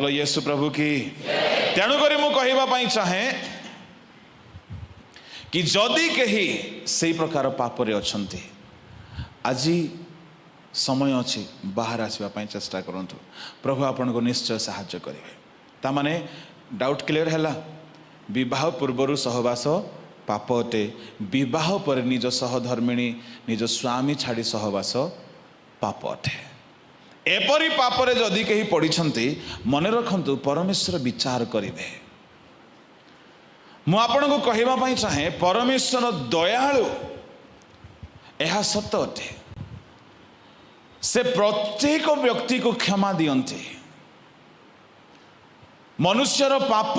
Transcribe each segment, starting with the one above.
बोलो यीशु प्रभु की। तेणुक मु कहवाई चाहे कि जदि कहीं से प्रकार पापरे अच्छे आज समय अच्छी बाहर आसवाई चेष्टा करूँ। प्रभु आपन को निश्चय साहाय्य करेंगे। तामाने डाउट क्लियर है। विवाह पूर्वर सहवास पाप अटे, विवाह पर निज सहधर्मिणी निज स्वामी छाड़ी सहवास पाप अटे। एपरी पापरे जदि कहीं पड़िछंती मन रखंतु परमेश्वर विचार करेंगे। मु आपन को कहवाई चाहे परमेश्वर दयालु यह सत्य अटे। से प्रत्येक व्यक्ति को क्षमा दियंती। मनुष्यर पाप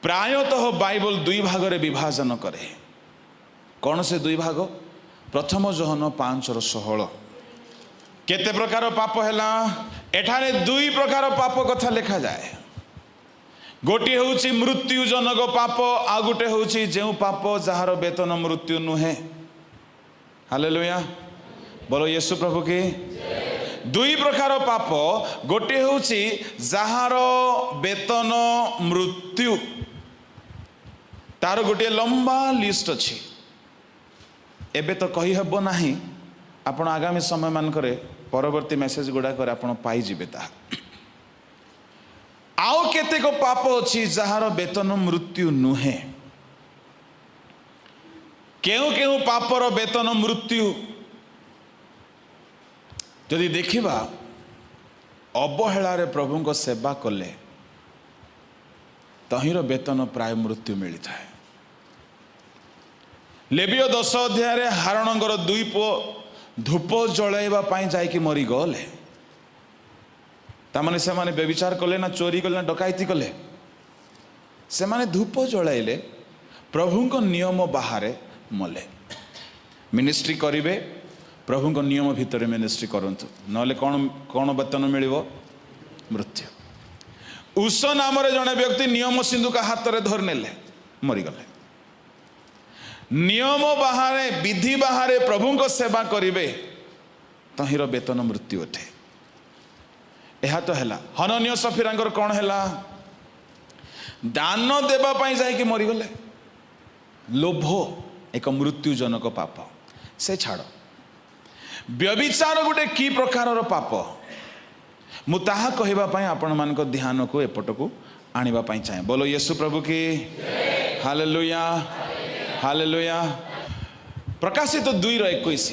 प्रायतः बाइबल दुई भाग रे विभाजन करे। कौन से दुई भाग? प्रथम जोहन 5:16 केते प्रकार पाप हैला एठारे दुई प्रकार पाप कथा लिखा जाए। गोटे होउची मृत्युजनक पाप, आ गोटे होउची जेउ पाप जहार वेतन मृत्यु नुहे। हालेलुया, बोलो यीशु प्रभु की। दुई प्रकार पाप, गोटे होउची जहार वेतन मृत्यु, तार गोटे लंबा लिस्ट अच्छी। एबे तो कही हबो नाही, आपण आगामी समय मानकरे परवर्ती मेसेज गुडा कर आपण पाई जिबे ता। आउ केतेक पाप अच्छी जहार वेतन मृत्यु नुहे। केउ केउ पापर वेतन मृत्यु जदि देखिबा अवहेलारे प्रभु को सेवा कले तहिर वेतन प्राय मृत्यु मिलता है। लेविय 10 अध्याय हारणंगर 2 पुओ धूप जलाइबा पाई जाइकी मरी गले। तामाने से माने व्यभिचार कले ना चोरी कले ना डकायती कले, से माने धूप जलाइले प्रभु को नियम बाहरे मले। मिनिस्ट्री करिवे प्रभु को नियम भितर मिनिस्ट्री करंतु, नले कौन कौन वेतन मिलिबो? मृत्यु। उष नाम जड़े व्यक्ति नियम सिंधुक हाथ में धर नेले मरीगले। नियम बाहरे विधि बाहरे प्रभु को सेवा करिवे तहिर वेतन मृत्यु अटे। यह तो है। हनन्य सफीरांकर कौन है? दान देवा पाई जाइकी मरीगले। लोभ एक मृत्युजनक पाप, से छाड़। व्यभिचार गोटे की प्रकार पाप मु ताहा कहबा पई आपण मान को ध्यान को एपट को आनिबा पई चाहे। बोलो यीशु प्रभु की। Hallelujah, hallelujah. प्रकाशित 2:21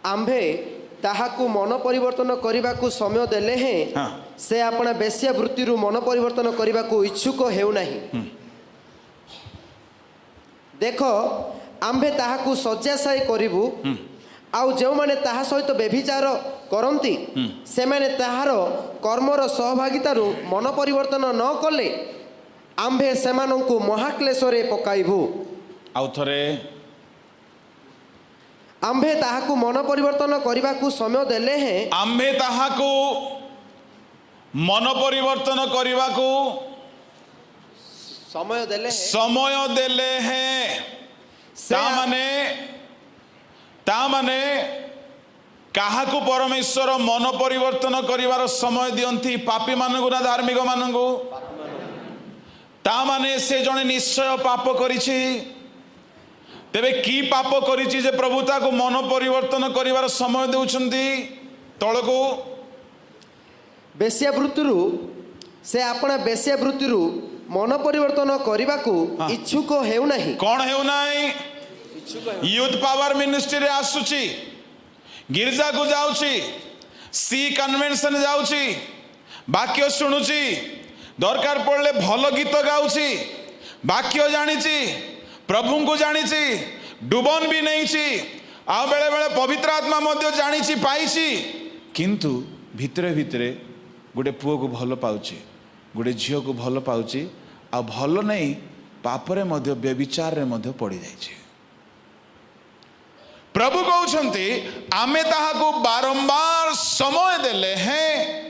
आम्भे ताहाकु मन परिवर्तन करने समय देले हैं। से अपना बेश्या वृत्ति मन परिवर्तन करने को इच्छुक हेउ नहीं। देखो आम्भे ताहाकु शଯ୍ୟାଶାୟୀ करिबु, आउ जो माने ताहा सहित व्यभिचार करंती से माने ताहार कर्मर सहभागितारु मन परिवर्तन न कले आम्भे सेमानंकु महाक्लेशरे पकाइबु। आउ थरे आम्भे ताहाकु मन परिवर्तन करने को समय देले हैं। आम्भे ताहाकु मन परिवर्तन करने को समय देले हैं। तामाने काहाकु परमेश्वर मन परिवर्तन करिवार समय दियंती? पापी मानगु ना धार्मिक मानगु? तामाने से जने निश्चय पाप करिछि। तेबे की पाप करिछि जे प्रभु ताकु मन परिवर्तन करिवार समय देउछंती तळकु? बेश्यावृत्तिरु से अपना बेश्यावृत्तिरु मन परिवर्तन करने को इच्छुक हेउ नहीं। कौन हेउ नहीं? यूथ पावर मिनिस्ट्री रे आसुची, गिरजा को जाउची, सी कन्वेंशन जाउची, वाक्य शुणुची, दरकार पड़ले भल गीत गाउची, वाक्य जानिची, प्रभु को जानिची, डुबन भी नहींची, आ बेले बेले पवित्र आत्मा मध्य जानिची पाइची, किंतु भितरे भितरे गोटे पुओ को भल पाउची, गोटे झील को भल पाउची, आ भल नहीं पापरे मध्य व्यभिचार रे मध्य पड़ी जाइछे। प्रभु कहउछंती आमे ताहाकु बारंबार समय देले हैं,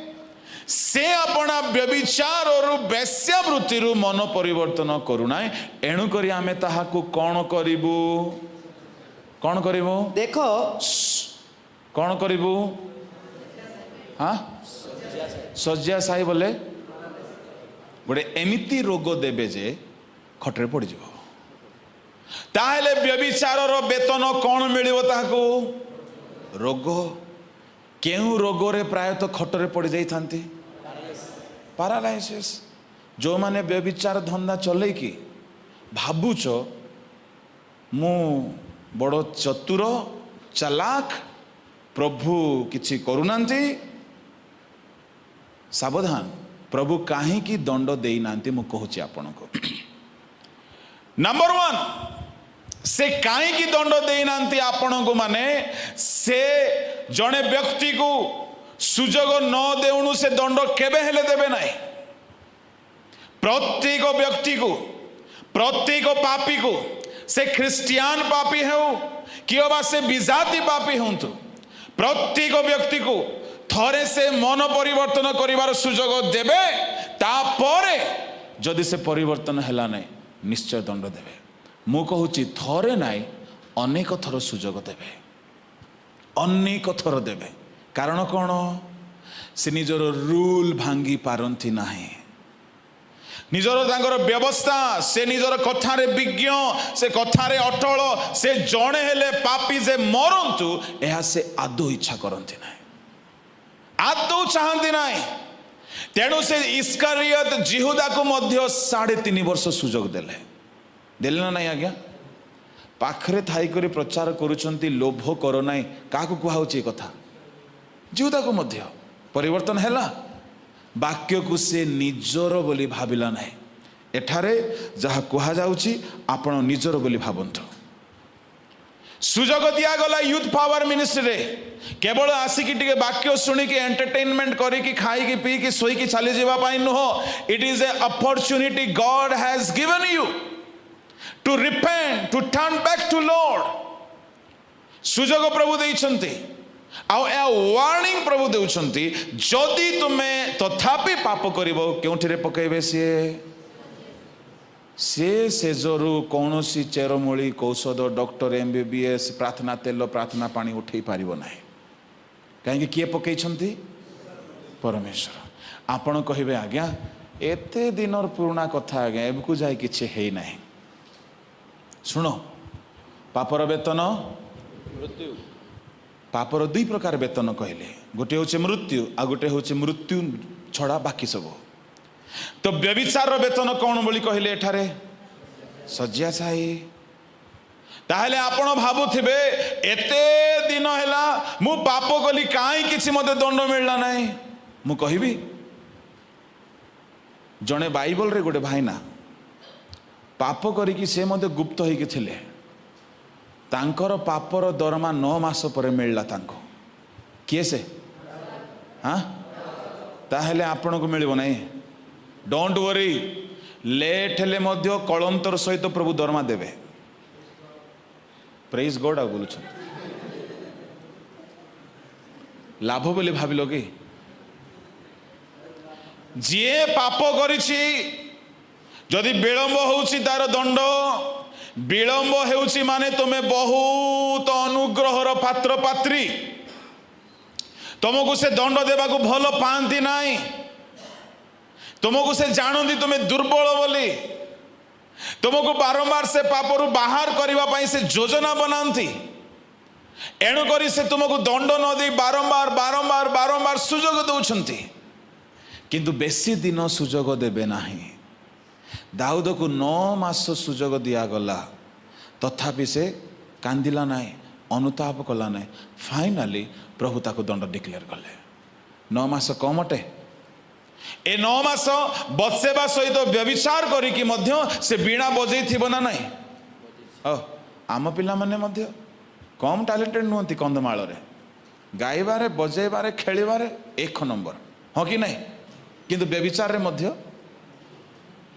से अपना व्यभिचार और वेश्यावृत्ति मन परिवर्तन करूना। एणु करी आमे ताहाकु कौन करिबु? कौन करिबु? देखो कौन करिबु? हाँ शଯ୍या साई बोले गोटे एमिति रोग देबे जे खटरे पड़ जाव ताहले व्यभिचार वेतन कौन मिलिବ ताको रोग केउ रोग रे प्रायतः खटरे पड़ जाइथांती पैरालाइसिस जो माने व्यभिचार धंदा चले कि भाबुच मु बड़ चतुर चालाक प्रभु किछि करूनांती सावधान प्रभु काहे की दंड देई नांती मु कहूची आपन को नंबर 1 से काहे की दंड देई नांती आपन को माने से जने व्यक्ति को सुजोग न देउनु से दंड केबे हेले देबे नाही प्रत्येक व्यक्ति को प्रत्येक पापी को से ख्रिस्टियान पापी हो कि बा से विजाति पापी हूँ प्रत्येक व्यक्ति को थरे से मन परिवर्तन करिवार सुजोग देबे तापरे जदि से परिवर्तन हैला नहीं निश्चय दंड देबे मु कहूची थरे नाई अनेक थर सुजोग देबे अनेक थर देबे कारण कौन से निजर रूल भांगी पारंती नाही निजर तांकर व्यवस्था से निजर कथारे विज्ञ से कथारे अटल से जड़े हेले पापी जे मरंतु यह से आदौ इच्छा करती ना आदौ चाहती ना तेणु से इस्कारियत जिहुदा को मध्य 3.5 वर्ष सुजोग देले देले ना नहीं आज्ञा पाखरे थाई करी प्रचार करुचंती लोभ करो नाई काकु कुहाउची कथा जिहुदा को मध्य परिवर्तन हैला वाक्य को से निजर बोली भाविला नहीं एठारे जहाँ कुहा जाउची आपण निजर बोली भावंतु सुजोग दिया गला यूथ पावर मिनिस्ट्री केवल आसिकी टिके वाक्य सुनिकी एंटरटेनमेंट करिकी खाइकी पीकी सोईकी चली जावा पाई नुह it is a opportunity God has given you to repent to turn back to Lord सुजोग प्रभु देइछंती आउ ए वार्निंग प्रभु देउछंती जदि तुमे तथापि पाप करिवो केउठिरे पकैबे से सेजरू कौन सी चेरमूली कौशद डॉक्टर एमबीबीएस प्रार्थना तेल प्रार्थना पानी उठे पारिबो नाही कहीं किए पकई परमेश्वर आपण कहिबे आज्ञा एते दिनर पुराना कथा आज्ञा एबकु जाय किछि हेई नाही सुनो पापर वेतन मृत्यु पापर 2 प्रकार वेतन कहले गोटे होचे मृत्यु आ गोटे होचे मृत्यु छड़ा बाकी सब तो व्यभिचार वेतन कौन बोली कहले एठारे शଯ୍ୟା साई ताहले आपण भाबुथिबे एते दिन हैला मु पाप कली काई किछि मते दंड मिलला नाही मु कहिबी जणे बाइबल रे गोटे भाई ना पाप करिकी से मते गुप्त होइके थिले तांकर पापर दरमा 9 मास पर मिलला तांको किए से हाँ ताहले आपण को मिलिबो नाही डोंट वरी लेट हेले मध्य कलंतर सहित प्रभु दरमा देवे प्रेज गॉड आ बोलु लाभ बोली भाविल कि जी पाप करिछि जदि विलंब होउछि तार दंड विलंब हेउछि माने तुमे बहुत अनुग्रहर पात्र पात्री तुमको से दंड देवा को भल पांती नाही तुमको से जानती तुम्हें दुर्बल बोली तुमको बारंबार से पापरू बाहर करने से योजना बनाती एणुक से तुमको दंड न दे बारंबार बारंबार बारंबार सुजोग दौरान किंतु बेसी दिन सुजोग देवे नाही दाऊद को 9 मास सुजोग दिगला तथापि से कांदिला नाही अनुताप कला नाही फाइनाली प्रभु ताको दंड डिक्लेयर कले 9 मास कम अटे ए 9 मास बत्सेबा सहित व्यभिचार करिकी मध्य से बीणा बजै थिबो ना नाही आम पिला माने मध्य कम टैलेंटेड नुहंती कंधमाल रे गाइबारे बजेबारे खेलिबारे 1 नंबर हाँ कि नहीं किंतु व्यभिचार रे मध्य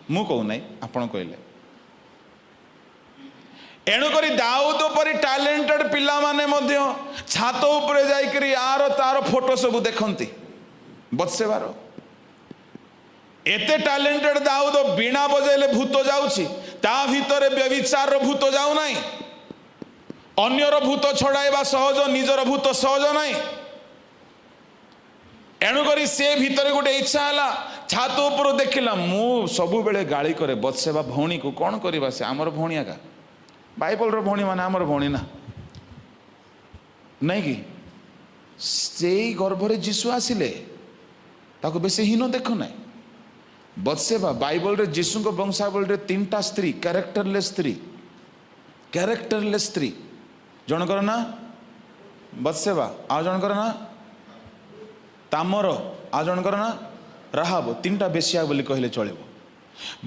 मु कहू नहीं आपण कहले एणुक दाऊद परी टैलेंटेड पिला माने मध्य छात उपरे जाइकरी यार तार फोटो सब देखंती बत्सेबार एते टैलेंटेड दाऊद बीणा बजेले भूत जाउछि ता भितरे व्यभिचार भूत जाउ नाही अन्यर भूत छड़ाइबा सहज निजर भूत सहज नाही एणुक से भितर गोटे इच्छा है छात उपर देखला मु सबु बेले गाली करे बत्सेबा भौणी को कौन करवा से आमर भौणी आगा बाइबल रो भौणी माने आमर भौणी ना नहीं कि से गर्भरे जीशु आसिले ताको बेसी हीन देख ना बत्सेबा बाइबल रे जीशु को वंशावली रे 3टा स्त्री कैरेक्टरलेस स्त्री जनकर ना बत्सेबा आ जनकर ना तामर आ जनकर ना राहाब 3टा बेश्या बोली कहले चलिबो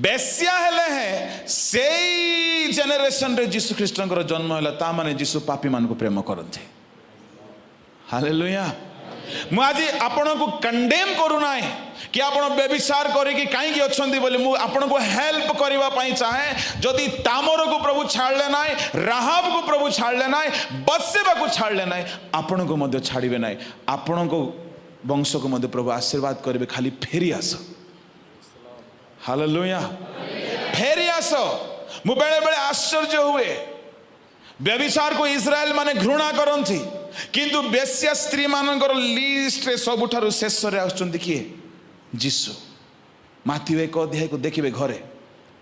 बेश्या हेले है से जेनेरेशन रे जीशु ख्रीष्टंकर जन्म हैला ता माने जीशु पापी मान को प्रेम करते हालेलुया मु आज आपण को कंडेम करू ना कि आपण व्यभिचार करिकी काई अछंती बोली मु आपण को हेल्प करबा पई चाहे जदि तामर को प्रभु छाड़ले नाय राहाब को प्रभु छाड़ले नाय बत्सेबा को छाड़ले नाय आपण को मध्य छाड़िबे नाय आपण को वंश को मध्य प्रभु आशीर्वाद करेंगे खाली फेरी आस हालेलुया फेरी आस मु बेले बेले आश्चर्य हुए व्यभिचार को इस्राएल माने घृणा करंती किंतु बेश्या स्त्री मानकर लिस्ट रे सबुठारु शेष रे आछंती किए जीशु माथि 1 अध्याय को देखिबे घरे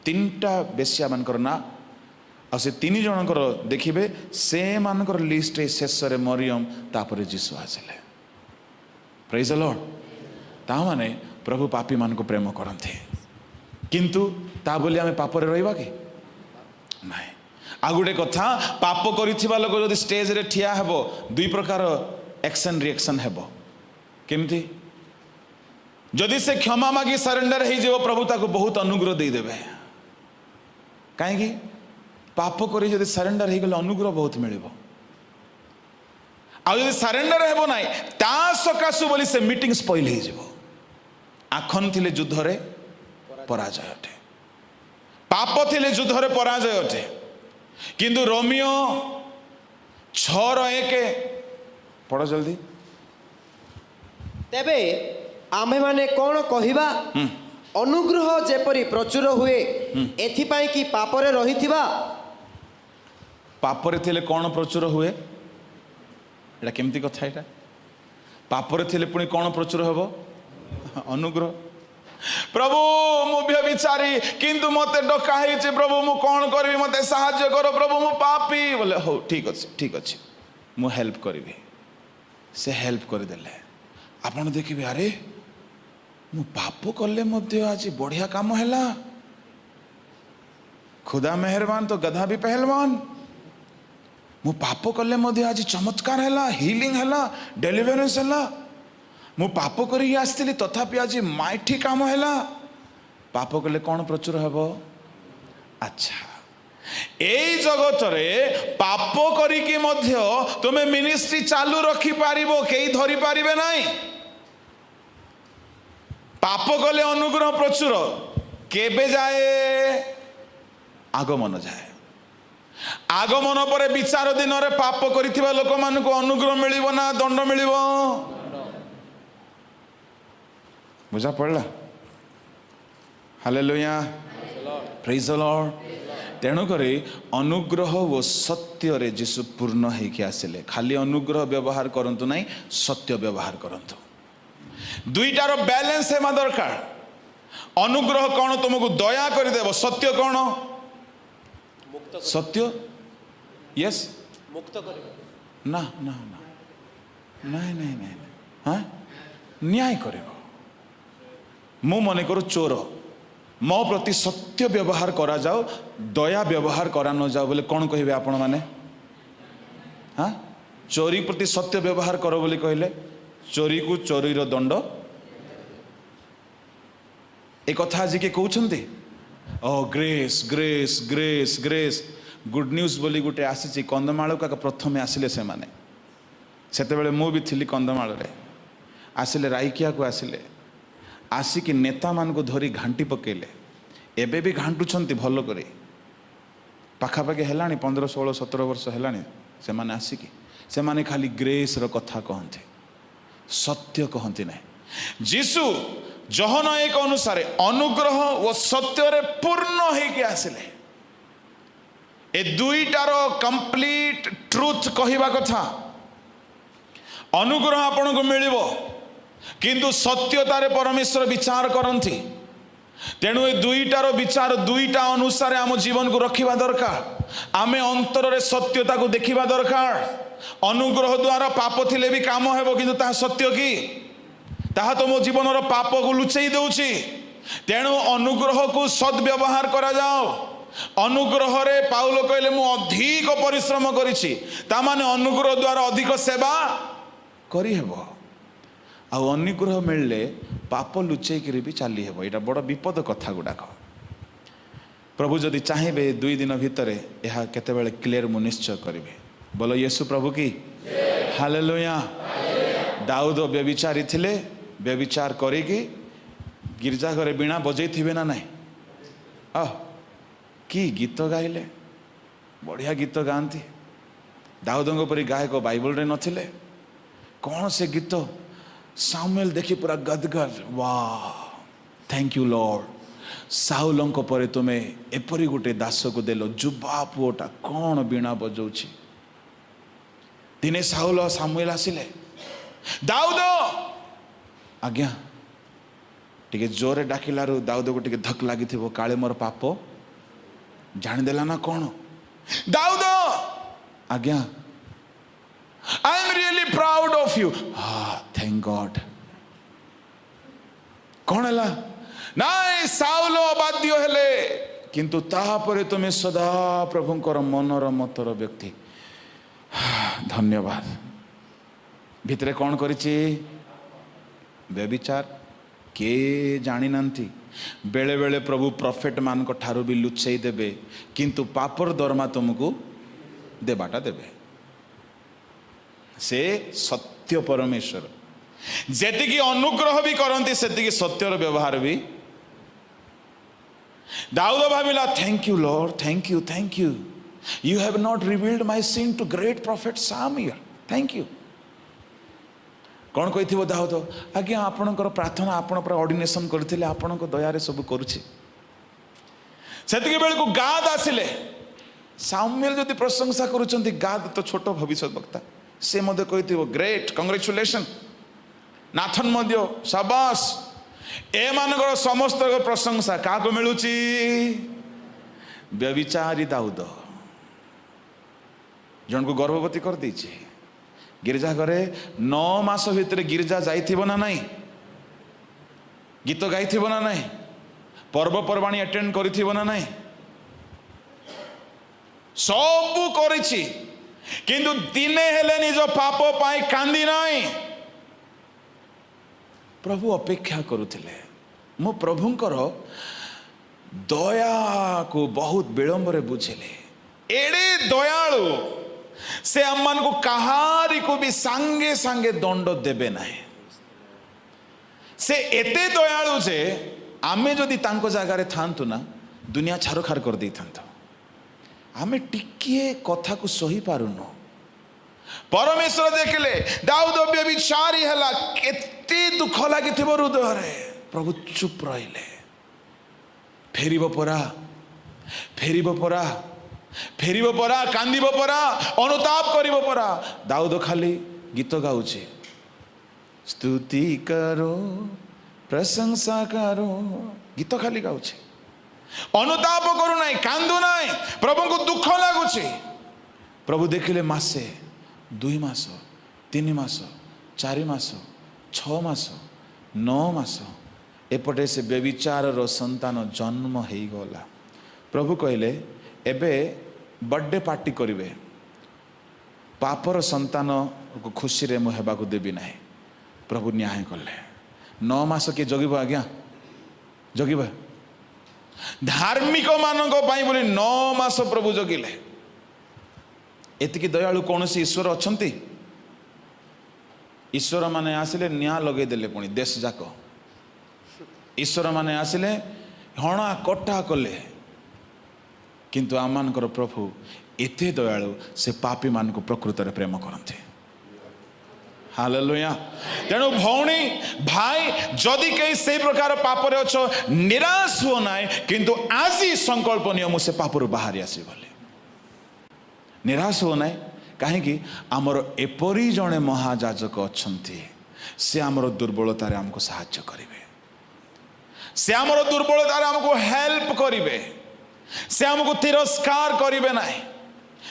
3टा बेश्या मानकर ना आ से 3 जनकर देखिबे से मानकर लिस्ट रे शेष रे मरियम तापर जीशु आसिले प्रेज द लॉर्ड ता माने प्रभु पापी मान को प्रेम करते किंतु ता बोली आमे पाप रे रहबा कि नहीं आ गुटे कथा पाप करिथिबा लोक जदि स्टेज रे ठिया हेबो 2 प्रकार एक्शन रिएक्शन हेबो केमती जदि से क्षमा मागी सरेंडर हो जेबो प्रभु ताको बहुत अनुग्रह दे देबे काहे कि पाप करी जदि सरेंडर हो गेल अनुग्रह बहुत मिलिबो आ जदि सरेंडर हेबो नाही ता सकासु बोली से मीटिंग स्पॉइल हो जेबो आखन थिले युद्ध रे पराजय अटे पाप थिले युद्ध रे पराजय अटे किंतु रोमियो 6:1 पढ़ जल्दी तेबे आमे माने कौन कहिबा अनुग्रह जेपरी प्रचुर हुए एथिपाई कि पापरे रहिथिबा पापरे थिले कौन प्रचुर हुए एटा केमती कथा एटा पापरे थिले पुणी कौन प्रचुर हेबो अनुग्रह प्रभु मु व्यभिचारी किंतु मते डका हेचे प्रभु मु कौन करबी मते सहाय्य करो प्रभु मु पापी बोले हो ठीक अछि मु हेल्प करबी से हेल्प कर देले आपण देखिबे अरे मु पाप कले मध्य आज बढ़िया काम हैला खुदा मेहरबान तो गधा भी पहलवान मु पाप कले मध्य आज चमत्कार हैला हीलिंग हैला डेलिवरेंस हैला मु पाप करी आसली तथापि आज माइठी काम हैला पाप कले कौन प्रचुर हेबो अच्छा एई जगत रे पाप करिके मध्य तुमे मिनिस्ट्री चालू रखी पारिबो केई धरि पारिबे नाही पाप कले अनुग्रह प्रचुर केबे जाए आगमन जाए आगमन पर विचार दिन रे पाप करिथिबा लोक मान को अनुग्रह मिलिबो ना दंड मिलिबो बुझा पड़ला हालेलुया प्रेज द लॉर्ड तेणु करे अनुग्रह व सत्य रे जीशु पूर्ण हेकि आसिले खाली अनुग्रह व्यवहार करंतु नहीं सत्य व्यवहार करंतु दुईटार बैलेंस हेमा दरकार अनुग्रह कौन तुमको दया कर देव सत्य कौन सत्य यस मुक्त कर ना ना ना नहीं नहीं नहीं हाँ न्याय करेगा मु मन करो चोर मो प्रति सत्य व्यवहार करा जाओ दया व्यवहार करा न जाओ बोले कौन कहे आपण मैंने हाँ चोरी प्रति सत्य व्यवहार करो बोले कहले चोरी को चोरी रो दंड एक कथा आज के कहते ओ grace grace grace grace good news बोली गोटे आसी कंधमाल का प्रथमे आसिले से माने सेते मु भी थी कंधमाल आसिले राइकिया को आसिले आसिकी नेता मान को धरी घांटी पकेले एबे भी घांटुछंती भल करे पाखापाखि हेलानी 15 16 17 वर्ष हेलानी से माने आसिकी से माने खाली ग्रेस रो कथा कहते सत्य कहते नहीं जीशु जहन 1 अनुसार अनुग्रह व सत्य रे पूर्ण होके आसिले ए दुईटार कंप्लीट ट्रुथ कहिबा कथा अनुग्रह आपन को मिलिबो किंतु सत्यतारे परमेश्वर विचार करती। तेणु ए दुईटार विचार दुईटा अनुसार आम जीवन को रखा दरकार। आमे अंतर रे सत्यता को देखा दरकार। अनुग्रह द्वारा पाप थिले भी काम हेबो किंतु ता सत्य कि ताहा तो मो जीवन रो पाप को लुचेई देउची। तेणु अनुग्रह को सद्व्यवहार करा जाओ। अनुग्रह रे पाउल कहले मु अधिक परिश्रम करिछि ता माने अनुग्रह द्वारा अधिक सेवा करी हेबो। आ अनुग्रह मिलले पाप लुचेई करी भी चली हेबो। एटा बड़ विपद कथा गुडाक। प्रभु जदि चाहिए 2 दिन भितर यह केतेबेले क्लियर मु निश्चय करिवे। बोलो येसु प्रभु की हालेलुया। दाऊद व्यभिचारी थिले। व्यभिचार करिकी गिरजा घरे बीणा बजै थिबे ना नहीं। कि गीत गाइले बढ़िया गीत गाती। दाऊदंग परी गायक बाइबल रे नथिले। कौन से गीत सामुएल देखी पूरा गदगद। वाह थैंक यू लॉर्ड। साउलंक परे तुमे एपरी गोटे दास को देलो। जुबा पुओटा कौन बीणा बजाउछि। दिने साउल सामुएल आसिले। दाऊद आज्ञा टिके जोरे डाकिलारू दाऊद को टिके धक लगी थी। काले मोर पाप जानिदेला ना कौन। दाऊद आज्ञा I am really proud of you. Thank God. कौन है नाई साउल अबाध्य हेले किंतु ताहापरे तुम सदा प्रभुंकर मनर मतर व्यक्ति। धन्यवाद। भितरे कौन करिछि व्यभिचार के जानी नांती। बेले बेले प्रभु प्रॉफिट मान को ठारू भी लुचेई देबे किंतु पापर दरमा तुमको देबाटा देबे। से सत्य परमेश्वर जेतिकी अनुग्रह भी करती सेतिकी सत्यर व्यवहार भी। दाऊद भाविला thank you Lord thank you you have not revealed my sin to great prophet Samuel. Thank you. कौन कही दाऊद आज्ञा आपणकर प्रार्थना आपण पर ऑर्डिनेशन करथिले आपण को दया रे सब करूछि। सेतिके बेल को गाद आसिले। सामुएल जदि प्रशंसा करूछंती गाद तो छोट भविष्य वक्ता से मध्य कही ग्रेट कंग्रेचुलेशन। नाथन मध्य शाबाश। ए मानकर समस्त प्रशंसा क्या मिलूची व्यभिचारी दाऊद जन को गर्भवती कर देछि। गिरजा घरे 9 मास भितर गिरजा जाइथिबो ना नहीं। गीत गाइथिबो ना नहीं। पर्वपर्वाणी अटेंड करिथिबो ना नहीं। सब करिछि किंतु दिने हेले निज पाप पाई कांदी नाही। प्रभु अपेक्षा करुथिले। मो प्रभुंकर दया को बहुत विलंब रे बुझिले। एडे दयालु से अम्मान को कहारी को भी सांगे सांगे दंड देबे नाही। से एते दयालु जे आमे जदि तांको जागा रे थांतु ना दुनिया छारखार कर दै थांतो। आमे टिके कथा को सही पारुनो। परमेश्वर देखले दाऊद व्यभिचारी हला केते दुख लागि थिबो हृदय रे। प्रभु चुप रहिले। फेरिबो परा कांदिबो परा अनुताप करिबो परा। दाऊद खाली गीत गाउछे स्तुति करो प्रशंसा करो। गीत खाली गाउछे अनुताप करू नाही कांदू नाही। प्रभु को दुख लागुछे। प्रभु देखिले मासे 2 मास 3 मास 4 मास 6 मास 9 मास एपटे से व्यभिचार रो संतान जन्म हो गला। प्रभु कहले एबे बर्थडे पार्टी करिवे। पापर संतान को खुशी रे मुहेबा को देबी नाही। प्रभु न्याय कले। 9 मास के जगिबो आज्ञा जगिबो। धार्मिक मानक पाई बोली 9 मास प्रभु जगिले। एतिकी दयालु कौन सी ईश्वर अछंती। ईश्वर माने आसिले निया लगे देले पुणी देश जाक। ईश्वर माने आसिले हणा कटा कले किंतु आमानकर प्रभु एते दयालु से पापी मान को प्रकृत रे प्रेम करते। हालेलुया। तेणु भौणी भाई जदि कहीं से प्रकार पापरे अच्छो निराश हो ना किंतु आज संकल्प नियो मुझे पापरु बाहरी आसी बोले। निराश हो ना कहीं आमर एपरी जड़े महाजाजक अच्छा से आमर दुर्बलतार आमको साहाय्य करेंगे, से आमर दुर्बलतार आमको हेल्प करेंगे, से आमको तिरस्कार करेंगे ना।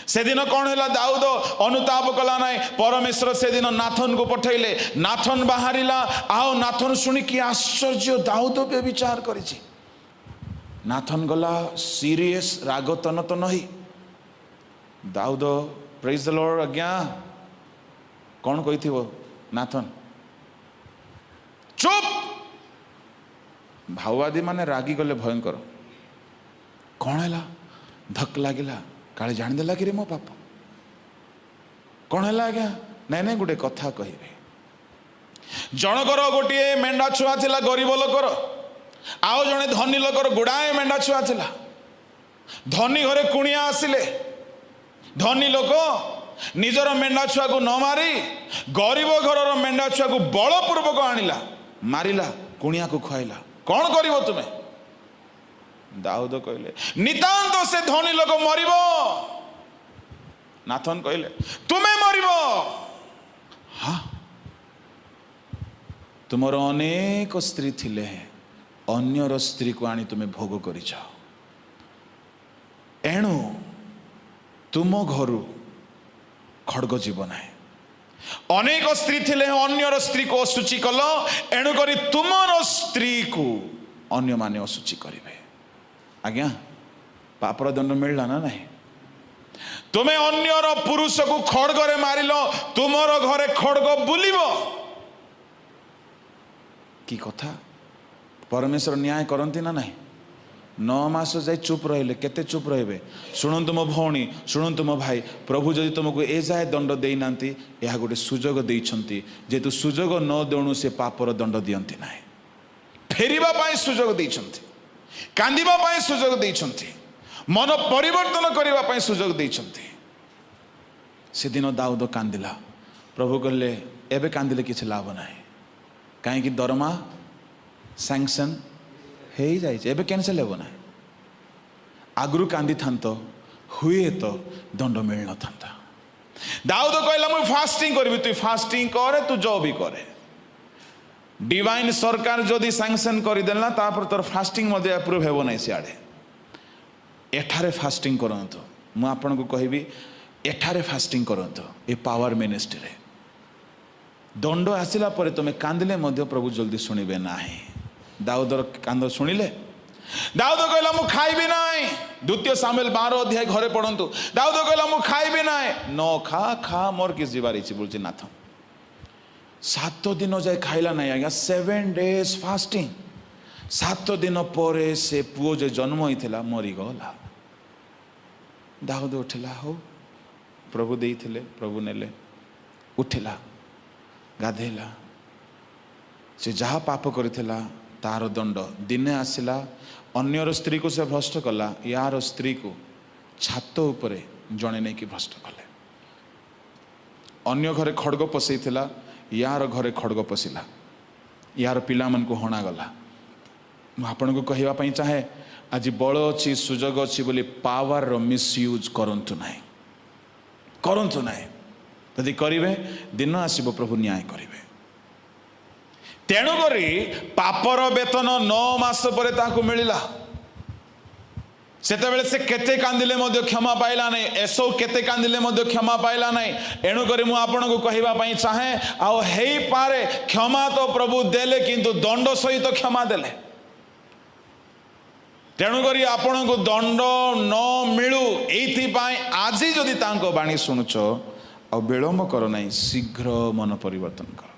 से दिन कौन है दाऊद अनुताप कला ना, परमेश्वर से दिन नाथन को पठेले, नाथन बाहरिला। आओ नाथन शुणी कि आश्चर्य, दाऊद व्यभिचार करिछि। नाथन गला सीरियस राग तन तो नहीं। दाऊद प्रेज द लॉर्ड आज्ञा कौन कही थी वो नाथन चुप। भाववादी माने रागी गले भयंकर। कौन है धक लगिला काले जाणदेला कि रे मो पाप कौन है आज्ञा। नाई नाई गोटे कथा कहबे, जनकर गोटे मेंढा छुआ थिला गरीब लोकर, आओ जने धनी लोकर गुड़ाए मेंढा छुआ थिला। धनी घरे कुणिया आसिले, धनी लोक निजर मेंढा छुआ को न मारी गरीब घर मेंढा छुआ को बलपूर्वक आनिला, मारिला, कुणिया को खुआइला। कौन करिवो तुमे? दाऊद कहले नितांत से धनी लोक मरिबो। नाथन कहले तुमे मरिबो। हाँ, तुमर अनेक स्त्री थिले, अन्यर स्त्री को आनी तुमे भोग करिछ, एणु तुम घर खड़ग जीव ना। अनेक स्त्री थिले, अन्यर स्त्री को अशुचि कल, एणु करी तुमर स्त्री को अन्य माने अशुचि करिवे। आज्ञा पापर दंड मिलला ना नहीं? तुम्हें अन्यर पुरुष को खड़गरे मारिल, तुमर घरे खड़ग बुलिब। की कथा परमेश्वर न्याय करती ना नहीं? 9 मास जाए चुप रहिले, केते चुप रहे? शुणु मो भौणी, शुणु मो भाई, प्रभु जदि तुमको ए जाए दंड दे ना, यह गोटे सुजोग देइछंती। जेतु सुजोग न देणु से पापर दंड दियंती ना, फेरिबा पाई सुजोग देइछंती, कांदिबा पाई सुजोग देइछंती, मन परिवर्तन करिबा पाई सुजोग देइछंती। से दिन दाऊद कांदिला। प्रभु कहले एबे कांदिले किछ लाभ नाही, काहे कि दरमा सैंक्शन हे जाए, एबे कैंसल हेबो ना। आगुरु कांदी थांत हुए तो दंड मिल न था। दाऊद कहला मु फास्टिंग करबी, तू फास्टिंग करे, तू जो भी करे। डिवाइन सरकार जदि सैंक्शन कर देला तापर तोर फास्टिंग मध्य अप्रूव हेबो नै। सियाडे एठारे फास्टिंग करंतु, मु आपन को कहबी एठारे फास्टिंग करंतु। ए पावर मिनिस्ट्री रे दंड आसिला परे तुमे कांदिले मध्य प्रभु जल्दी सुनिबे नाही। दाऊदर कांद शुणिले। दाऊद कहला मु खाइबी नाई। 2 सामुएल 12 अध्याय घरे पढ़ंतु। दाऊद कहला मु खाइबी नाई। न खा खा, मोर किस जीवार इछि बोलछि नाथ। 7 दिन जाए खाइला नहीं आज्ञा, 7 days फास्टिंग। 7 दिन पर से पुओ जो जन्म होइथिला मरीगला। दाऊद उठिला, हो प्रभु देइथिले, प्रभु नेले, उठिला, गाधेला। से जहाँ पाप करिथिला तार दंड दिने आसिला। अन्यर स्त्री को से भ्रष्ट कला, यार स्त्री को छात उपरे जणे नहीं कि भ्रष्ट कले। अन्य घरे खड़ग पसैथिला, यार घरे खड़ग पशिला, यार पिला मन को हणा गला। आपन को कहवा पई चाहे आज बल अच्छी सुजोग अच्छी बोली पावर रो मिसयूज करंतु नाही, करंतु नाही। यदि करिवे दिन आसीबो प्रभु न्याय करिवे। तेणुकरी पापर वेतन 9 मास पर ताकू मिलिला। सेतेबेले से केते कांदिले मध्य क्षमा पाइला नहीं, एसो केते कांदिले मध्य क्षमा पाइला नहीं। एणुकरी मु आपन को कहवा पई चाहे आ हेई पारे क्षमा तो प्रभु देले, किंतु दंड सहित तो क्षमा देले। तेणुकरी आपण को दंड न मिलू एथि पाई आज जदि तांको बाणी सुनुछ आ विलंब कर नहीं, शीघ्र मन परिवर्तन कर।